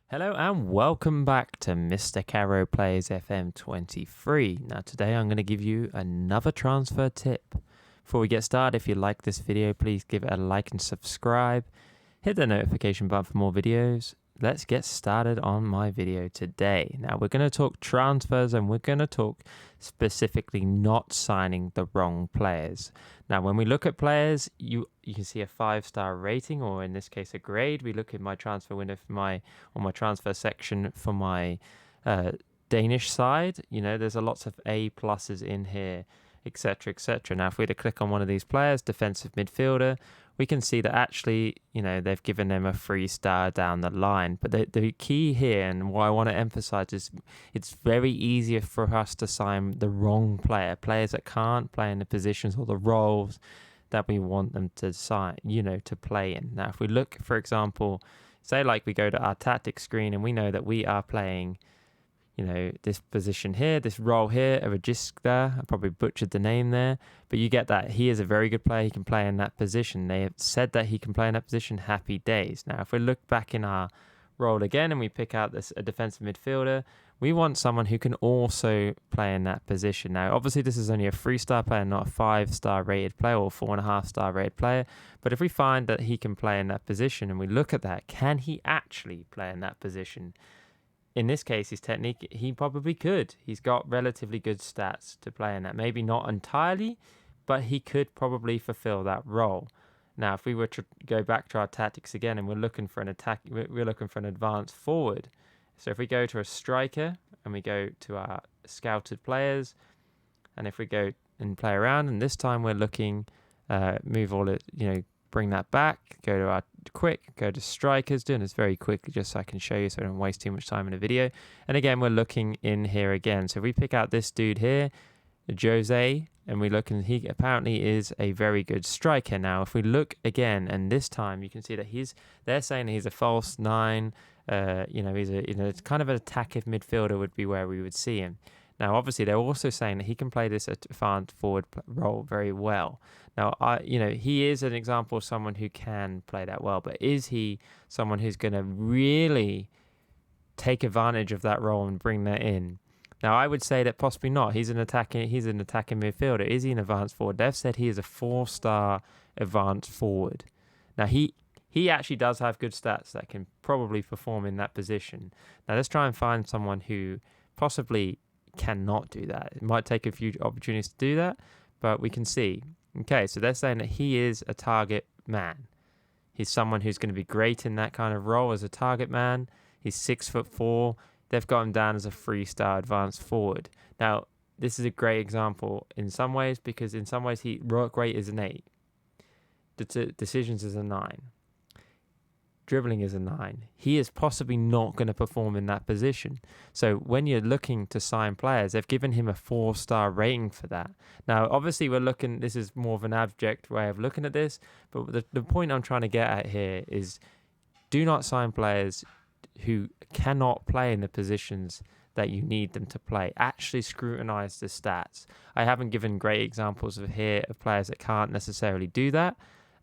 Hello and welcome back to Mr. Caro Plays FM23. Now today I'm going to give you another transfer tip. Before we get started, if you like this video, please give it a like and subscribe. Hit the notification button for more videos. Let's get started on my video today. Now we're going to talk transfers and we're going to talk specifically not signing the wrong players. Now when we look at players, you can see a 5-star rating, or in this case a grade. We look at my transfer window for my transfer section for my Danish side. You know, there's lots of A pluses in here, etc, etc. Now if we were to click on one of these players, defensive midfielder, we can see that actually, you know, they've given them a 3-star down the line. But the key here, and what I want to emphasize, is it's very easier for us to sign the wrong players that can't play in the positions or the roles that we want them to sign, you know, to play in. Now, if we look, for example, say like we go to our tactics screen and we know that we are playing, you know, this position here, this role here, a Regista. I probably butchered the name there, but you get that. He is a very good player. He can play in that position. They have said that he can play in that position. Happy days. Now, if we look back in our role again and we pick out a defensive midfielder, we want someone who can also play in that position. Now, obviously, this is only a 3-star player, not a 5-star rated player or 4.5-star rated player. But if we find that he can play in that position and we look at that, can he actually play in that position? In this case, his technique, he probably could. He's got relatively good stats to play in that. Maybe not entirely, but he could probably fulfill that role. Now, if we were to go back to our tactics again and we're looking for an attack, we're looking for an advanced forward. So if we go to a striker and we go to our scouted players, and if we go and play around, and this time we're looking, move all it, you know, bring that back, go to our go to strikers, doing this very quickly just so I can show you so I don't waste too much time in the video. And again, we're looking in here again. So if we pick out this dude here, Jose, and we look, and he apparently is a very good striker. Now, if we look again, and this time you can see that they're saying he's a false 9, you know, it's kind of an attacking midfielder would be where we would see him. Now, obviously, they're also saying that he can play this advanced forward role very well. Now, you know, he is an example of someone who can play that well, but is he someone who's going to really take advantage of that role and bring that in? Now, I would say that possibly not. He's an attacking midfielder. Is he an advanced forward? They've said he is a 4-star advanced forward. Now, he actually does have good stats that can probably perform in that position. Now, let's try and find someone who possibly cannot do that. It might take a few opportunities to do that, but we can see. Okay, so they're saying that he is a target man. He's someone who's going to be great in that kind of role as a target man. He's 6'4". They've got him down as a 3-star advanced forward. Now, this is a great example in some ways, because in some ways work rate is an 8. Decisions is a 9. Dribbling is a 9. He is possibly not going to perform in that position. So when you're looking to sign players, they've given him a 4-star rating for that. Now, obviously, this is more of an abject way of looking at this, but the point I'm trying to get at here is, do not sign players who cannot play in the positions that you need them to play. Actually scrutinize the stats. I haven't given great examples of players that can't necessarily do that.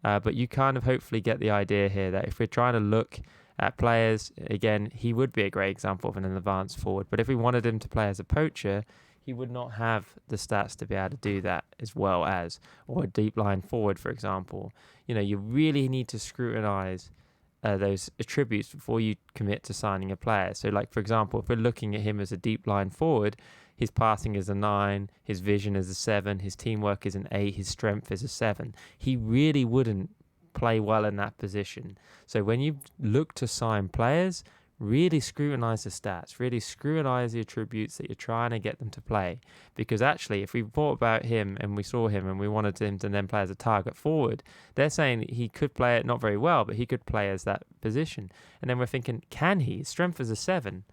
But you kind of hopefully get the idea here that if we're trying to look at players, again, he would be a great example of an advanced forward. But if we wanted him to play as a poacher, he would not have the stats to be able to do that as well as, or a deep line forward, for example. You know, you really need to scrutinize those attributes before you commit to signing a player. So, like, for example, if we're looking at him as a deep line forward, his passing is a 9, his vision is a 7, his teamwork is an 8, his strength is a 7. He really wouldn't play well in that position. So when you look to sign players, really scrutinize the stats, really scrutinize the attributes that you're trying to get them to play. Because actually, if we thought about him and we saw him and we wanted him to then play as a target forward, they're saying he could play it not very well, but he could play as that position. And then we're thinking, can he? His strength is a 7.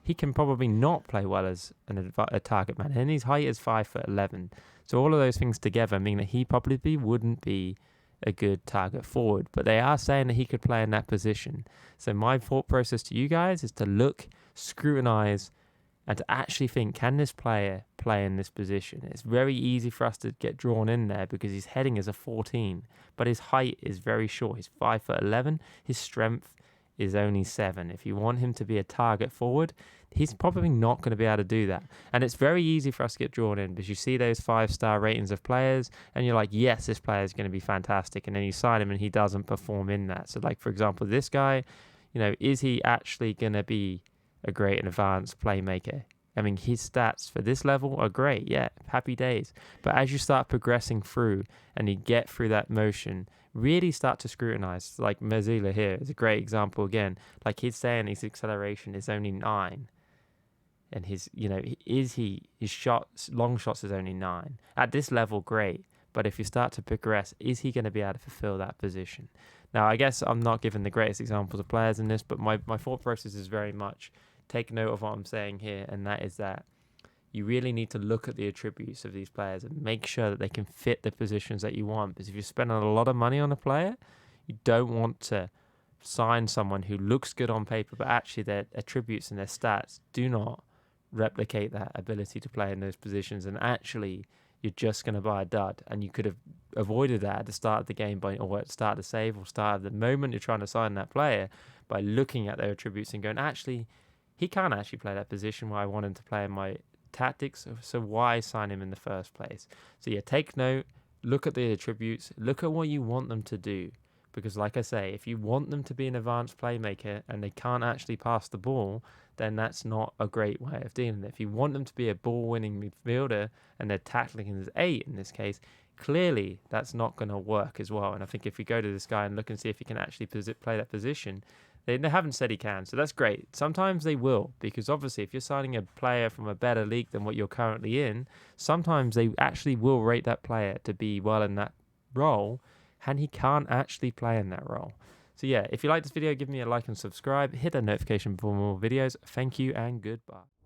He can probably not play well as a target man. And his height is 5'11". So all of those things together mean that he probably wouldn't be a good target forward. But they are saying that he could play in that position. So my thought process to you guys is to look, scrutinize, and to actually think, can this player play in this position? It's very easy for us to get drawn in there because his heading is a 14, but his height is very short. He's 5'11". His strength is only 7. If you want him to be a target forward, he's probably not going to be able to do that. And it's very easy for us to get drawn in because you see those 5-star ratings of players and you're like, yes, this player is going to be fantastic. And then you sign him and he doesn't perform in that. So like, for example, this guy, is he actually going to be a great and advanced playmaker? I mean, his stats for this level are great. Yeah, happy days. But as you start progressing through and you get through that motion, really start to scrutinize. Like Mazula here is a great example again. Like he's saying his acceleration is only 9. And his shots, long shots is only 9. At this level, great. But if you start to progress, is he going to be able to fulfill that position? Now, I guess I'm not giving the greatest examples of players in this, but my thought process is very much take note of what I'm saying here, and that is that you really need to look at the attributes of these players and make sure that they can fit the positions that you want. Because if you're spending a lot of money on a player, you don't want to sign someone who looks good on paper, but actually their attributes and their stats do not replicate that ability to play in those positions. And actually, you're just going to buy a dud. And you could have avoided that at the start of the game or at the start of the save or start of the moment you're trying to sign that player by looking at their attributes and going, actually, he can't actually play that position where I want him to play in my tactics, so why sign him in the first place? So yeah, take note, look at the attributes, look at what you want them to do. Because like I say, if you want them to be an advanced playmaker and they can't actually pass the ball, then that's not a great way of dealing with it. If you want them to be a ball-winning midfielder and they're tackling as 8 in this case, clearly that's not going to work as well. And I think if you go to this guy and look and see if he can actually play that position, they haven't said he can, so that's great. Sometimes they will, because obviously if you're signing a player from a better league than what you're currently in, sometimes they actually will rate that player to be well in that role, and he can't actually play in that role. So yeah, if you like this video, give me a like and subscribe. Hit that notification for more videos. Thank you and goodbye.